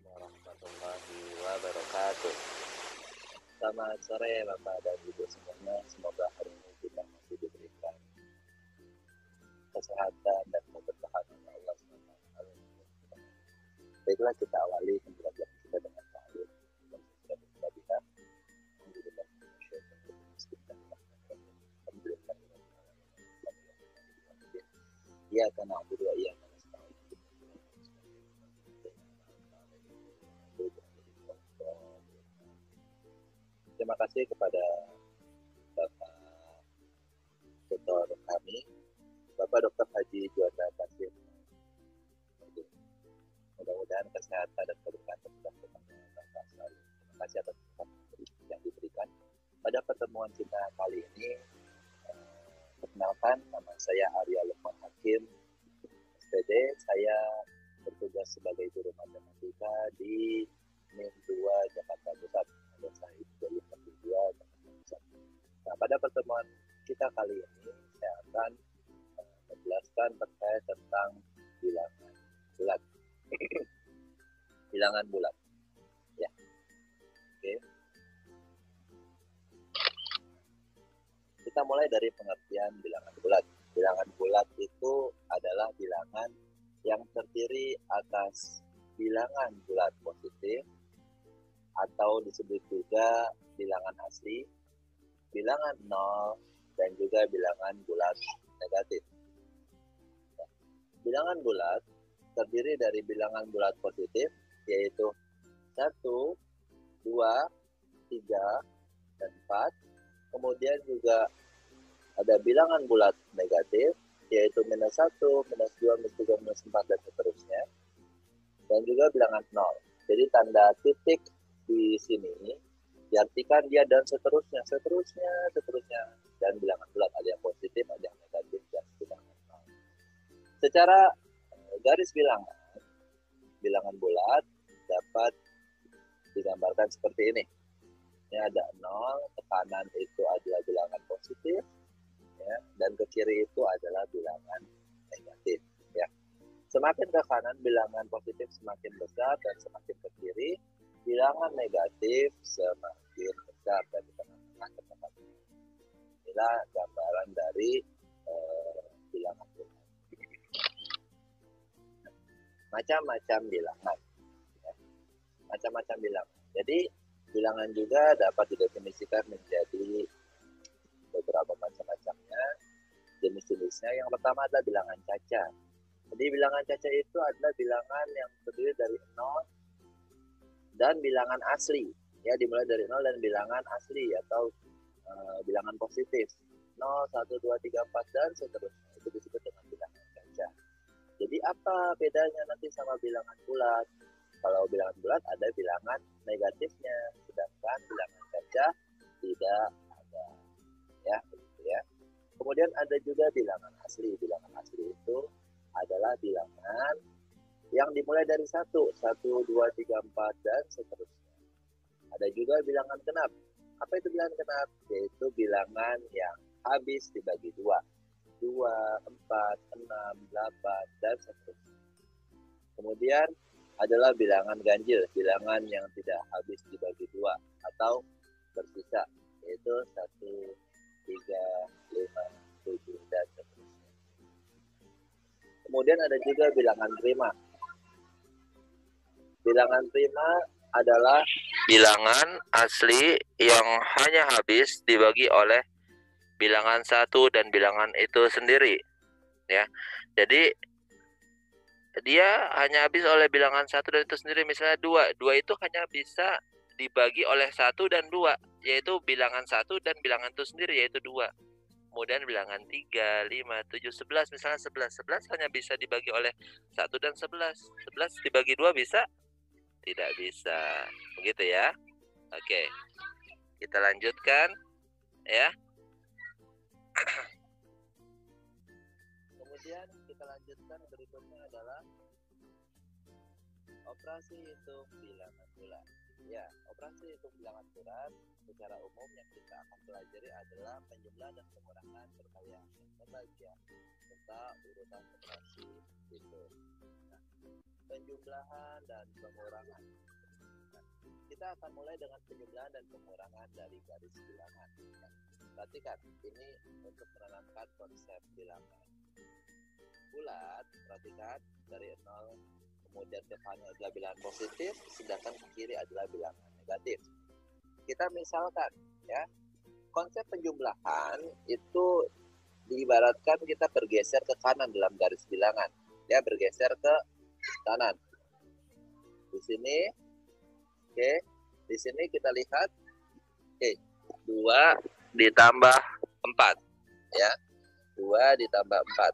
warahmatullahi wabarakatuh. Selamat sore Bapak dan Ibu semuanya. Semoga hari ini kita masih diberikan kesehatan dan keberkahan oleh Allah SWT. Baiklah, kita awali pembelajaran kita dengan ta'alif. Iya karena aku dua iya. Terima kasih kepada Bapak tutor kami, Bapak Dr. Haji Juanda Pasir. Mudah-mudahan kesehatan dan keberkahan tetap Bapak selalu. Terima kasih atas kesempatan yang diberikan. Pada pertemuan kita kali ini, perkenalkan, nama saya Arya Lukman Hakim, SPD. Saya bertugas sebagai guru matematika di NIM 2 Jakarta Pusat. Ada saya dari NIM 2 Jakarta Pusat. Nah, pada pertemuan kita kali ini, saya akan menjelaskan terkait tentang bilangan bulat. Bilangan bulat. Ya. Oke. Kita mulai dari pengertian bilangan bulat. Bilangan bulat itu adalah bilangan yang terdiri atas bilangan bulat positif atau disebut juga bilangan asli, bilangan nol, dan juga bilangan bulat negatif. Bilangan bulat terdiri dari bilangan bulat positif, yaitu 1, 2, 3, dan 4. Kemudian juga ada bilangan bulat negatif, yaitu minus 1, minus 2, minus 3, minus 4, dan seterusnya. Dan juga bilangan nol. Jadi tanda titik di sini diartikan dia dan seterusnya. Dan bilangan bulat ada yang positif, ada yang negatif, dan bilangan nol. Secara garis bilangan bulat dapat digambarkan seperti ini. Ini ada 0, ke kanan itu adalah bilangan positif, ya, dan ke kiri itu adalah bilangan negatif. Ya. Semakin ke kanan bilangan positif semakin besar, dan semakin ke kiri bilangan negatif semakin besar dari tengah-tengah ke tempat ini. Inilah gambaran dari bilangan bulat. Macam-macam bilangan. Ya. Macam-macam bilangan. Jadi bilangan juga dapat didefinisikan menjadi beberapa macam-macamnya. Jenis-jenisnya yang pertama adalah bilangan caca. Jadi bilangan caca itu adalah bilangan yang terdiri dari 0 dan bilangan asli. Ya, dimulai dari 0 dan bilangan asli atau bilangan positif. 0, 1, 2, 3, 4, dan seterusnya. Itu disebut dengan bilangan caca. Jadi apa bedanya nanti sama bilangan bulat? Kalau bilangan bulat ada bilangan negatifnya, sedangkan bilangan caca tidak ada. Ya, begitu ya. Kemudian ada juga bilangan asli. Bilangan asli itu adalah bilangan yang dimulai dari 1, 1, 2, 3, 4, dan seterusnya. Ada juga bilangan genap. Apa itu bilangan genap? Yaitu bilangan yang habis dibagi 2. 2, 4, 6, 8, dan seterusnya. Kemudian adalah bilangan ganjil, bilangan yang tidak habis dibagi 2 atau bersisa, yaitu 1, 3, 5, 7, dan seterusnya. Kemudian ada juga bilangan prima. Bilangan prima adalah bilangan asli yang hanya habis dibagi oleh bilangan 1 dan bilangan itu sendiri. Ya. Jadi dia hanya habis oleh bilangan 1 dan itu sendiri. Misalnya 2 itu hanya bisa dibagi oleh 1 dan 2, yaitu bilangan 1 dan bilangan itu sendiri, yaitu 2. Kemudian bilangan 3, 5, 7, 11, misalnya 11 hanya bisa dibagi oleh 1 dan 11 dibagi 2 bisa? Tidak bisa. Begitu ya. Oke. Kita lanjutkan ya. Kemudian kita lanjutkan, berikutnya adalah operasi hitung bilangan bulat. Ya, operasi hitung bilangan bulat secara umum yang kita akan pelajari adalah penjumlahan dan pengurangan perkalian dan pembagian. serta urutan operasi gitu. Nah, penjumlahan dan pengurangan. Nah, kita akan mulai dengan penjumlahan dan pengurangan dari garis bilangan. Nah, perhatikan, ini untuk menanamkan konsep bilangan bulat. Perhatikan, dari 0 kemudian ke kanan adalah bilangan positif, sedangkan ke kiri adalah bilangan negatif. Kita misalkan ya, konsep penjumlahan itu diibaratkan kita bergeser ke kanan dalam garis bilangan, ya, bergeser ke kanan. Di sini, oke, di sini kita lihat, oke, 2 ditambah 4, ya, 2 ditambah 4.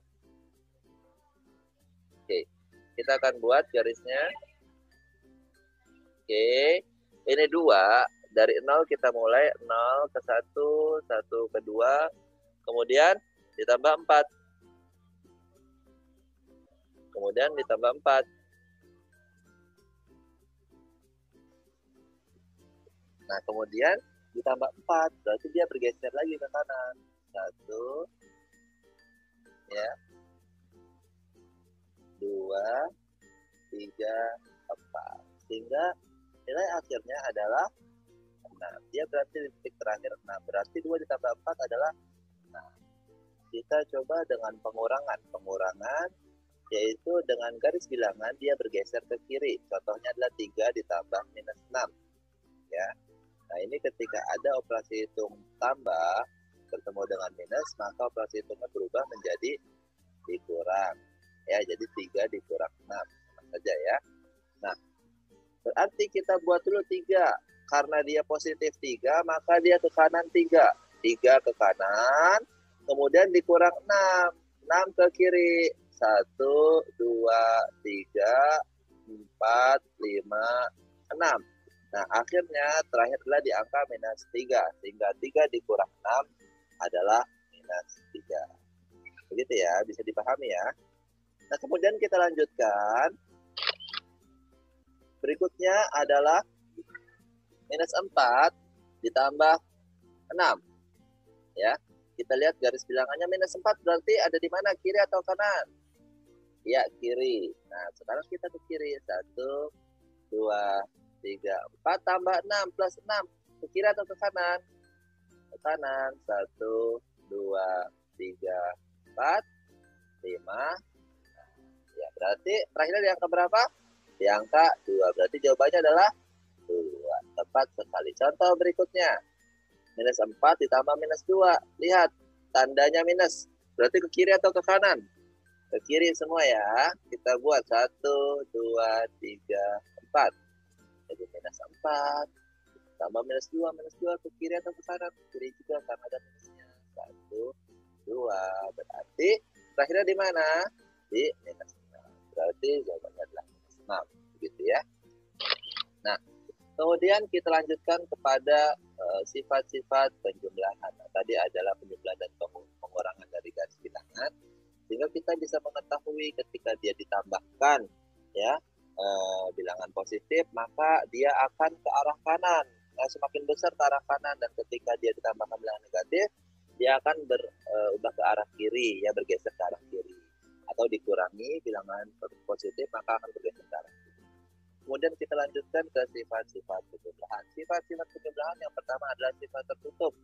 Oke, kita akan buat garisnya. Oke, ini 2, dari 0 kita mulai, 0 ke 1, 1 ke 2, kemudian ditambah 4. Kemudian ditambah 4. Nah, kemudian ditambah 4, berarti dia bergeser lagi ke kanan. 1, ya, 2, 3, 4. Sehingga nilai akhirnya adalah 6. Dia berarti di titik terakhir 6. Berarti 2 ditambah 4 adalah 6. Kita coba dengan pengurangan. Pengurangan yaitu dengan garis bilangan dia bergeser ke kiri. Contohnya adalah 3 ditambah minus 6. Ya. Nah, ini ketika ada operasi hitung tambah bertemu dengan minus, maka operasi hitungnya berubah menjadi dikurang. Ya, jadi 3 dikurang 6. Sama saja ya. Nah, berarti kita buat dulu 3. Karena dia positif 3, maka dia ke kanan 3. 3 ke kanan, kemudian dikurang 6. 6 ke kiri. 1, 2, 3, 4, 5, 6. Nah, akhirnya terakhir adalah di angka minus 3. Sehingga 3 dikurang 6 adalah minus 3. Begitu ya, bisa dipahami ya. Nah, kemudian kita lanjutkan. Berikutnya adalah minus 4 ditambah 6. Ya, kita lihat garis bilangannya minus 4 berarti ada di mana? Kiri atau kanan? Ya, kiri. Nah, sekarang kita ke kiri. 1, 2, 3, 4 tambah 6 plus 6. Ke kiri atau ke kanan? Ke kanan. 1, 2, 3, 4, 5. Ya, berarti terakhir di angka berapa? Di angka 2. Berarti jawabannya adalah 2. Tepat sekali. Contoh berikutnya. Minus 4 ditambah minus 2. Lihat, tandanya minus. Berarti ke kiri atau ke kanan? Ke kiri semua ya. Kita buat 1, 2, 3, 4. Jadi minus 4 tambah minus 2. Minus 2 ke kiri atau ke kanan? Ke kiri juga karena ada minusnya. 1, 2. Berarti terakhirnya di mana? Di minus 6. Berarti jawabannya adalah minus 6. Begitu ya. Nah, kemudian kita lanjutkan kepada sifat-sifat penjumlahan. Nah, tadi adalah penjumlahan dan pengurangan dari garis bilangan. Sehingga kita bisa mengetahui ketika dia ditambahkan ya bilangan positif, maka dia akan ke arah kanan. Semakin besar ke arah kanan, dan ketika dia ditambahkan bilangan negatif, dia akan berubah ke arah kiri, ya, bergeser ke arah kiri. Atau dikurangi bilangan positif, maka akan bergeser ke arah kiri. Kemudian kita lanjutkan ke sifat-sifat penjumlahan. Sifat-sifat penjumlahan yang pertama adalah sifat tertutup,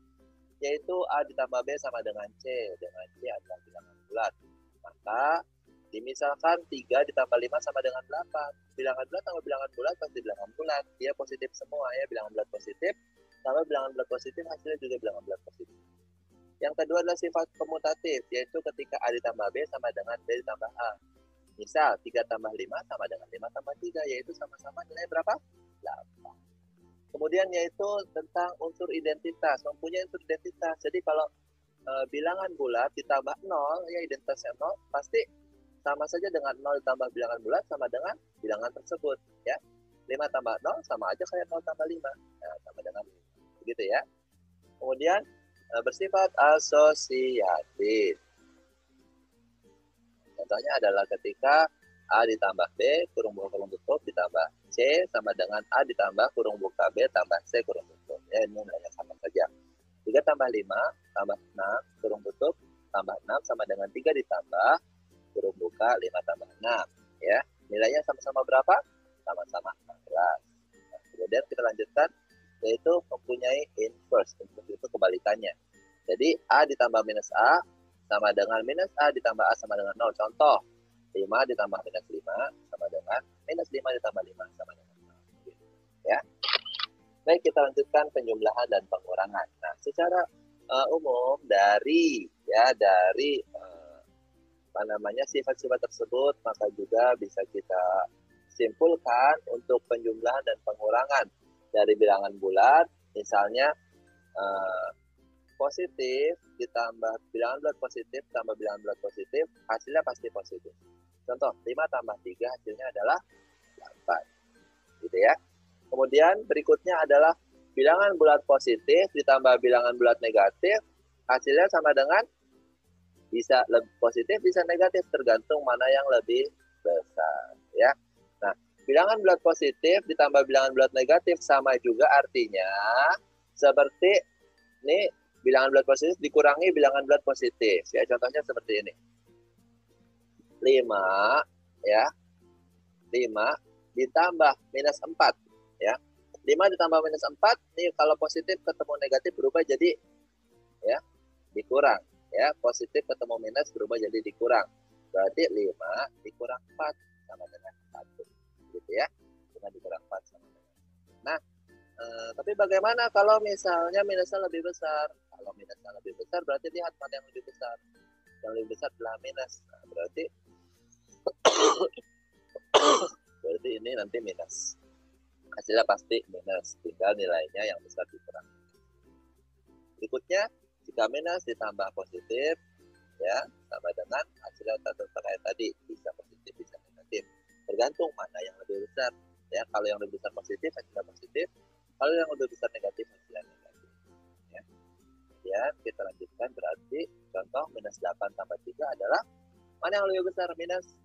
yaitu A ditambah B sama dengan C. Dengan C adalah bilangan bulat. Maka dimisalkan 3 ditambah 5 sama dengan 8. Bilangan bulat tambah bilangan bulat pasti bilangan bulat. Dia positif semua ya, bilangan bulat positif. Tambah bilangan bulat positif hasilnya juga bilangan bulat positif. Yang kedua adalah sifat komutatif, yaitu ketika A ditambah B sama dengan B ditambah A. Misal 3 tambah 5 sama dengan 5 tambah 3, yaitu sama-sama nilai berapa? 8. Kemudian yaitu tentang unsur identitas, mempunyai unsur identitas. Jadi kalau bilangan bulat ditambah 0, ya identitasnya 0, pasti sama saja dengan 0 ditambah bilangan bulat sama dengan bilangan tersebut. Ya, 5 tambah 0 sama aja kayak 0 tambah 5. Nah, sama dengan 5. Begitu ya. Kemudian bersifat asosiatif. Contohnya adalah ketika A ditambah B kurung buka kurung tutup ditambah C sama dengan A ditambah kurung buka B tambah C kurung tutup. Ya, ini nilainya sama saja. 3 tambah 5 tambah 6 kurung tutup tambah 6 sama dengan 3 ditambah kurung buka 5 tambah 6. Ya, nilainya sama-sama berapa? Sama-sama 16. Nah, kemudian kita lanjutkan, yaitu mempunyai inverse. Inverse itu kebalikannya. Jadi A ditambah minus A sama dengan minus A ditambah A sama dengan 0. Contoh, 5 ditambah minus 5 sama dengan minus 5 ditambah 5 sama dengan 0. Ya. Baik, kita lanjutkan penjumlahan dan pengurangan. Nah, secara umum dari sifat-sifat tersebut, maka juga bisa kita simpulkan untuk penjumlahan dan pengurangan dari bilangan bulat, misalnya positif ditambah bilangan bulat positif tambah bilangan bulat positif, hasilnya pasti positif. Contoh, 5 tambah 3 hasilnya adalah 8. Gitu ya. Kemudian berikutnya adalah bilangan bulat positif ditambah bilangan bulat negatif, hasilnya sama dengan bisa lebih positif, bisa negatif, tergantung mana yang lebih besar. Ya. Nah, bilangan bulat positif ditambah bilangan bulat negatif sama juga artinya seperti ini, bilangan bulat positif dikurangi bilangan bulat positif. Ya, contohnya seperti ini. 5 ya. 5 ditambah minus 4 ya. 5 ditambah minus 4 nih, kalau positif ketemu negatif berubah jadi ya dikurang ya. Positif ketemu minus berubah jadi dikurang. Berarti 5 dikurang 4 sama dengan 1. Gitu ya. 5 dikurang 4 sama dengan 1. Nah, tapi bagaimana kalau misalnya minusnya lebih besar? Kalau minusnya lebih besar berarti lihat mana yang lebih besar. Yang lebih besar adalah minus. Nah, berarti ini nanti minus. Hasilnya pasti minus. Tinggal nilainya yang besar dikurang. Berikutnya, jika minus ditambah positif, ya sama dengan hasilnya terkait tadi, bisa positif, bisa negatif. Tergantung mana yang lebih besar. Ya, kalau yang lebih besar positif, hasilnya positif. Kalau yang lebih besar negatif, hasilnya negatif. Ya. Kemudian kita lanjutkan, berarti contoh minus 8 tambah 3 adalah mana yang lebih besar, minus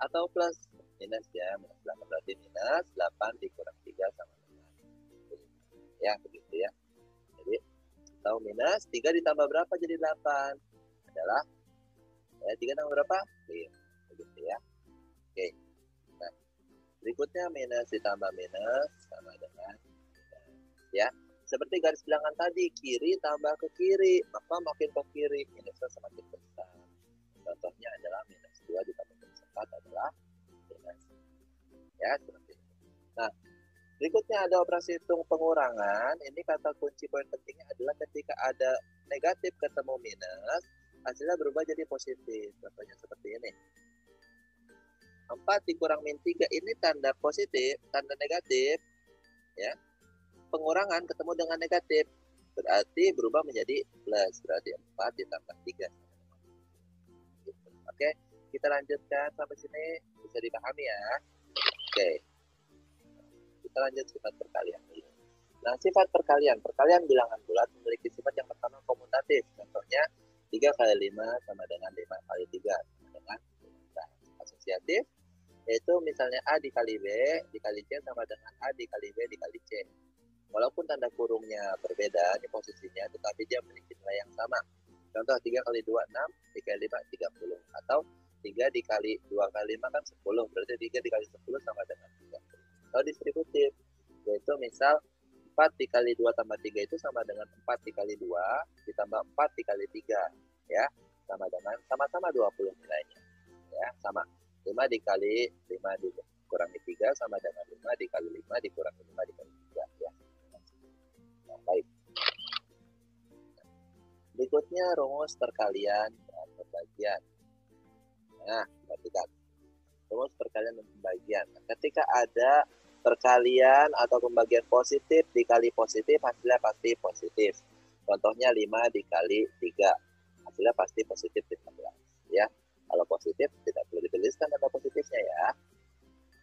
atau plus? Minus ya, minus 8 berarti minus 8 dikurang 3 sama dengan 5. Ya, begitu ya. Jadi, tahu minus 3 ditambah berapa jadi 8? Adalah, ya 3 tambah berapa? 5. Begitu ya. Oke. Nah, berikutnya minus ditambah minus sama dengan minus. Ya, seperti garis bilangan tadi, kiri tambah ke kiri, maka makin ke kiri, minusnya semakin besar. Contohnya adalah minus 2 ditambah minus 4 adalah minus. Ya, seperti itu. Nah, berikutnya ada operasi hitung pengurangan. Ini kata kunci poin pentingnya adalah ketika ada negatif ketemu minus, hasilnya berubah jadi positif. Contohnya seperti ini. 4 dikurang min 3 ini tanda positif, tanda negatif. Ya. Pengurangan ketemu dengan negatif. Berarti berubah menjadi plus. Berarti 4 ditambah 3. Gitu. Oke, kita lanjutkan sampai sini. Bisa dipahami ya. Oke. Kita lanjut sifat perkalian dulu. Nah, sifat perkalian bilangan bulat memiliki sifat yang pertama komutatif. Contohnya 3 kali 5 sama dengan 5 kali 3 sama dengan 15. Asosiatif, yaitu misalnya A dikali B dikali C sama dengan A dikali B dikali C. Walaupun tanda kurungnya berbeda di posisinya, tetapi dia memiliki nilai yang sama. Contoh 3 kali 2, 6, 3 kali 5, 30. Atau 3 dikali 2 kali 5 kan 10, berarti 3 dikali 10 sama dengan 30. Kalau distributif, yaitu misal 4 dikali 2 tambah 3 itu sama dengan 4 dikali 2 ditambah 4 dikali 3. Ya, sama dengan sama-sama 20 nilainya. Ya, sama. 5 dikali 5 dikurangi 3 sama dengan 5 dikali 5 dikurangi 5 dikali 3. Ya. Nah, baik. Berikutnya rumus perkalian dan pembagian. Nah, perhatikan. Rumus perkalian dan pembagian. Ketika ada perkalian atau pembagian positif dikali positif, hasilnya pasti positif. Contohnya 5 dikali 3, hasilnya pasti positif 15. Ya, kalau positif tidak perlu dituliskan tanda positifnya ya.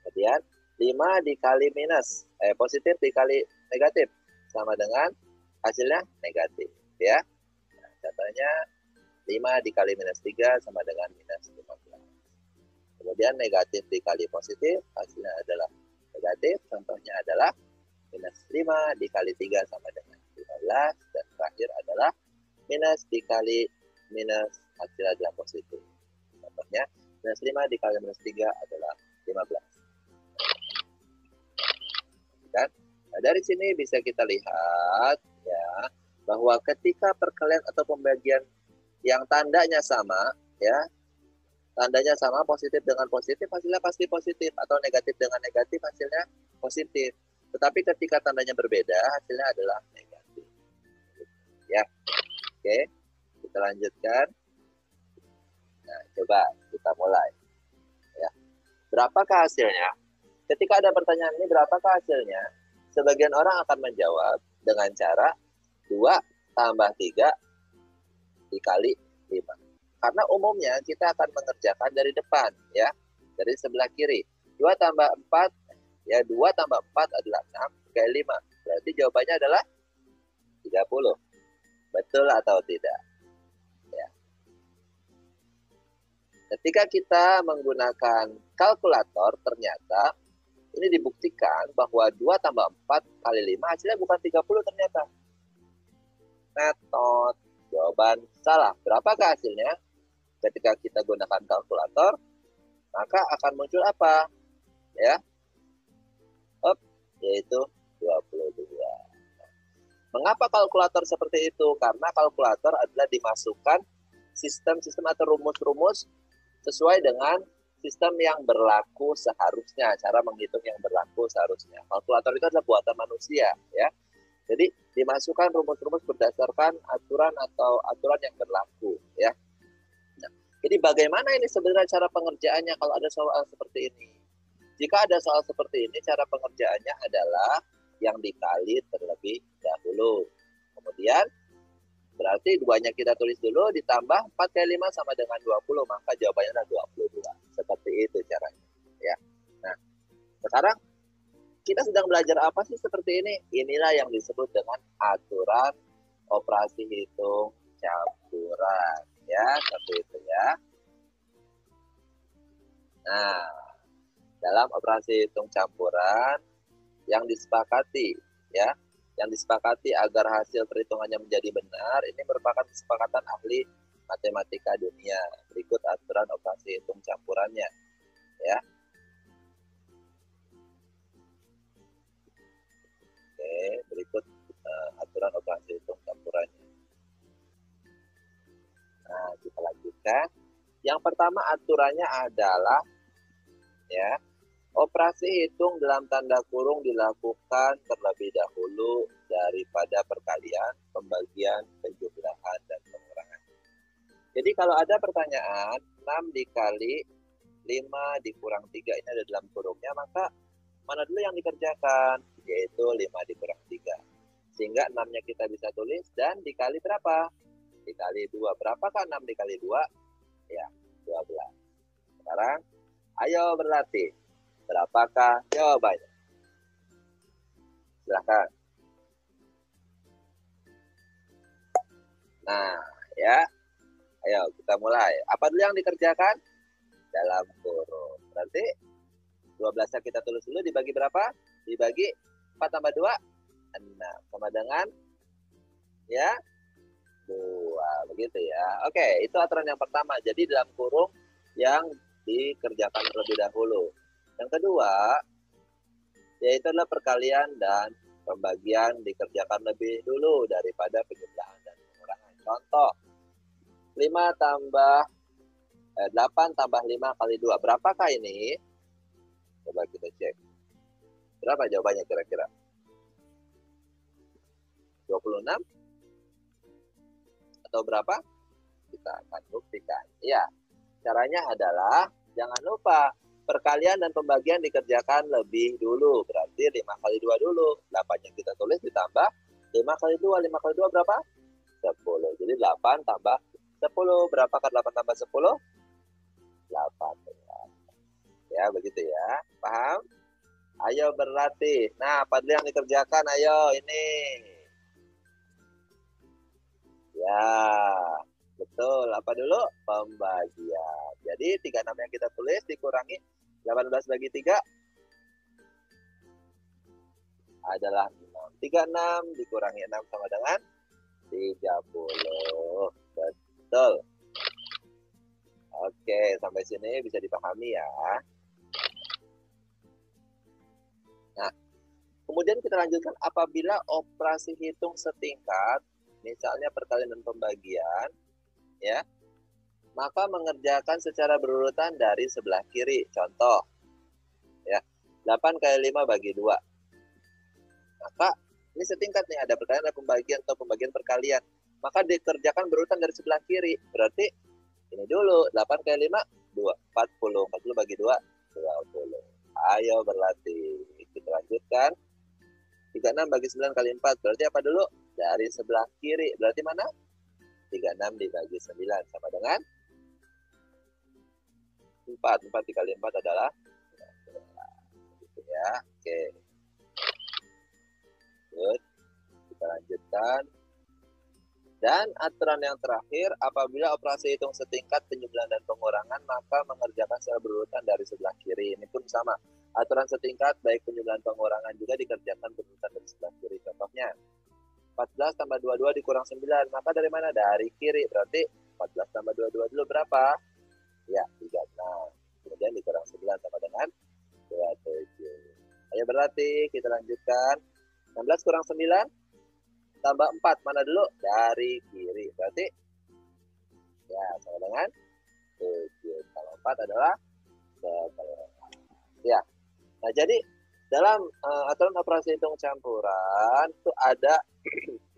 Kemudian 5 dikali minus, positif dikali negatif sama dengan hasilnya negatif. Ya, nah, contohnya 5 dikali minus 3 sama dengan minus 15. Kemudian negatif dikali positif, hasilnya adalah negatif. Contohnya adalah minus 5 dikali 3 sama dengan 15. Dan terakhir adalah minus dikali minus hasilnya adalah positif. Contohnya, minus 5 dikali minus 3 adalah 15. Kan? Nah, dari sini bisa kita lihat ya bahwa ketika perkalian atau pembagian yang tandanya sama, ya, tandanya sama, positif dengan positif, hasilnya pasti positif, atau negatif dengan negatif, hasilnya positif. Tetapi ketika tandanya berbeda, hasilnya adalah negatif. Ya, oke, kita lanjutkan. Nah, coba kita mulai. Ya, berapakah hasilnya? Ketika ada pertanyaan ini, berapakah hasilnya? Sebagian orang akan menjawab dengan cara 2 tambah 3 dikali 5. Karena umumnya kita akan mengerjakan dari depan, ya, dari sebelah kiri. 2 tambah 4, ya, 2 tambah 4 adalah 6, dikali 5. Berarti jawabannya adalah 30. Betul atau tidak? Ya. Ketika kita menggunakan kalkulator, ternyata ini dibuktikan bahwa 2 tambah 4 kali 5 hasilnya bukan 30 ternyata. Netot. Jawaban salah. Berapakah hasilnya? Ketika kita gunakan kalkulator, maka akan muncul apa? Ya. Yaitu 22. Mengapa kalkulator seperti itu? Karena kalkulator adalah dimasukkan sistem-sistem atau rumus-rumus sesuai dengan sistem yang berlaku seharusnya, cara menghitung yang berlaku seharusnya. Kalkulator itu adalah buatan manusia, ya. Jadi dimasukkan rumus-rumus berdasarkan aturan atau aturan yang berlaku, ya. Nah, jadi bagaimana ini sebenarnya cara pengerjaannya kalau ada soal seperti ini? Jika ada soal seperti ini, cara pengerjaannya adalah yang dikali terlebih dahulu. Kemudian berarti 2-nya kita tulis dulu, ditambah 4 kali 5 sama dengan 20, maka jawabannya adalah 22. Seperti itu caranya. Ya. Nah, sekarang kita sedang belajar apa sih seperti ini? Inilah yang disebut dengan aturan operasi hitung campuran. Ya, seperti itu ya. Nah, dalam operasi hitung campuran yang disepakati, ya, yang disepakati agar hasil perhitungannya menjadi benar, ini merupakan kesepakatan ahli matematika dunia. Berikut aturan operasi hitung campurannya, ya. Oke, berikut aturan operasi hitung campurannya. Nah, kita lanjutkan. Yang pertama aturannya adalah, ya, operasi hitung dalam tanda kurung dilakukan terlebih dahulu daripada perkalian, pembagian, penjumlahan, dan pengurangan. Jadi kalau ada pertanyaan 6 dikali 5 dikurang 3 ini ada dalam kurungnya, maka mana dulu yang dikerjakan? Yaitu 5 dikurang 3. Sehingga 6-nya kita bisa tulis dan dikali berapa? Dikali 2. Berapakah 6 dikali 2? Ya, 12. Sekarang, ayo berlatih. Berapakah jawabannya? Silahkan. Nah, ya. Ayo kita mulai. Apa dulu yang dikerjakan? Dalam kurung. Berarti 12-nya kita tulis dulu, dibagi berapa? Dibagi 4 tambah 2, 6. Sama dengan, ya, 2. Begitu ya. Oke, itu aturan yang pertama. Jadi dalam kurung yang dikerjakan terlebih dahulu. Yang kedua, yaitu adalah perkalian dan pembagian dikerjakan lebih dulu daripada penjumlahan dan pengurangan. Contoh, 8 tambah 5 kali 2. Berapakah ini? Coba kita cek. Berapa jawabannya kira-kira? 26? Atau berapa? Kita akan buktikan. Ya, caranya adalah, jangan lupa, perkalian dan pembagian dikerjakan lebih dulu. Berarti 5 kali 2 dulu. 8-nya kita tulis ditambah 5 kali 2. 5 kali 2 berapa? 10. Jadi 8 tambah 10. Berapakah 8 tambah 10? 18. Ya, begitu ya. Paham? Ayo berlatih. Nah, apa dulu yang dikerjakan? Ayo, ini. Ya, betul. Apa dulu? Pembagian. Jadi 36 yang kita tulis dikurangi 18 bagi 3 adalah 6. 36 dikurangi 6 sama dengan 30. Betul. Oke, sampai sini bisa dipahami ya. Nah, kemudian kita lanjutkan apabila operasi hitung setingkat, misalnya perkalian dan pembagian, ya, maka mengerjakan secara berurutan dari sebelah kiri. Contoh, ya, 8 kali 5 bagi 2. Maka ini setingkat nih, ada perkalian dan pembagian atau pembagian perkalian. Maka dikerjakan berurutan dari sebelah kiri. Berarti ini dulu, 8 kali 5, 2, 40. 40 bagi 2, 20. Ayo berlatih. Kita lanjutkan. 36 bagi 9 kali 4. Berarti apa dulu? Dari sebelah kiri. Berarti mana? 36 dibagi 9 sama dengan 4. 4 dikali 4 adalah 9. Gitu ya. Oke. Good. Kita lanjutkan. Dan aturan yang terakhir, apabila operasi hitung setingkat penjumlahan dan pengurangan, maka mengerjakan secara berurutan dari sebelah kiri. Ini pun sama. Aturan setingkat, baik penjumlahan pengurangan juga dikerjakan berurutan dari sebelah kiri. Contohnya, 14 tambah 22 dikurang 9. Maka dari mana? Dari kiri. Berarti 14 tambah 22 dulu berapa? Ya, 36. Kemudian dikurang 9 sama dengan 27. Ayo berlatih, kita lanjutkan. 16 kurang 9 tambah 4, mana dulu? Dari kiri. Berarti ya sama dengan 7. Kalau 4 adalah 11. Ya. Nah, jadi dalam aturan operasi hitung campuran itu ada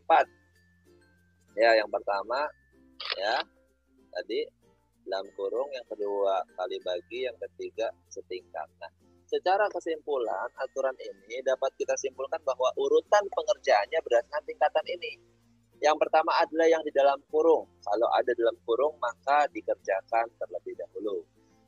4. Ya, yang pertama ya tadi dalam kurung, yang kedua kali bagi, yang ketiga setingkat. Nah, secara kesimpulan, aturan ini dapat kita simpulkan bahwa urutan pengerjaannya berdasarkan tingkatan ini. Yang pertama adalah yang di dalam kurung. Kalau ada dalam kurung, maka dikerjakan terlebih dahulu.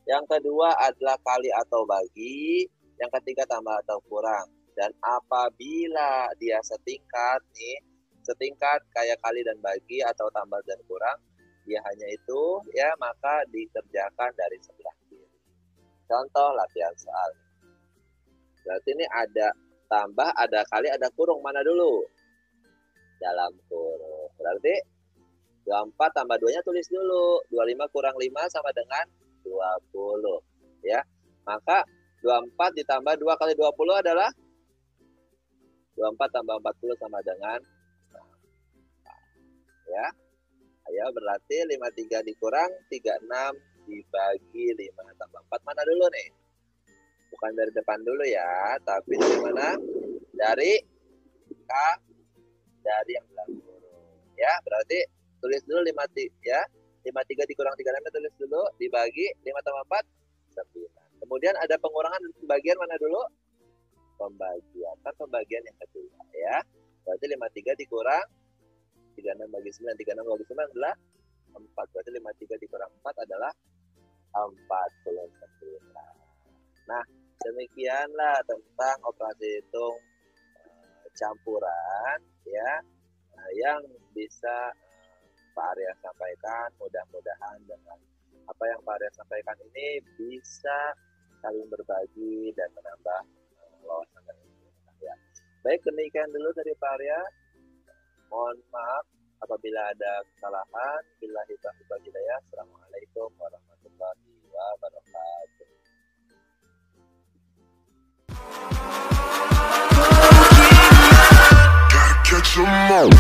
Yang kedua adalah kali atau bagi. Yang ketiga tambah atau kurang. Dan apabila dia setingkat nih, setingkat kayak kali dan bagi atau tambah dan kurang, dia hanya itu, ya maka dikerjakan dari sebelah kiri. Contoh latihan soal. Berarti ini ada tambah, ada kali, ada kurung. Mana dulu? Dalam kurung. Berarti 24 tambah 2-nya tulis dulu. 25 kurang 5 sama dengan 20. Ya. Maka 24 ditambah 2 kali 20 adalah 24 tambah 40 sama dengan 4. Ya. Ayo berlatih. 53 dikurang 36 dibagi 5 tambah 4. Mana dulu nih? Bukan dari depan dulu ya, tapi dari mana? Dari dari yang dalam kurung. Ya, berarti tulis dulu 53 ya. 53 dikurang 36 tulis dulu, dibagi 5 tambah 4 9. Kemudian ada pengurangan dan pembagian, mana dulu? Pembagian. Kan pembagian yang kedua ya. Berarti 53 dikurang 36 bagi 9, 36 bagi 9 adalah 4. Berarti 53 dikurang 4 adalah 49. Nah, demikianlah tentang operasi hitung campuran ya, yang bisa Pak Arya sampaikan. Mudah-mudahan dengan apa yang Pak Arya sampaikan ini bisa saling berbagi dan menambah wawasan dan ilmu ya. Baik, demikian dulu dari Pak Arya. Mohon maaf apabila ada kesalahan. Billahi taufiq wal hidayah. Assalamualaikum warahmatullahi wabarakatuh. Catch 'em all.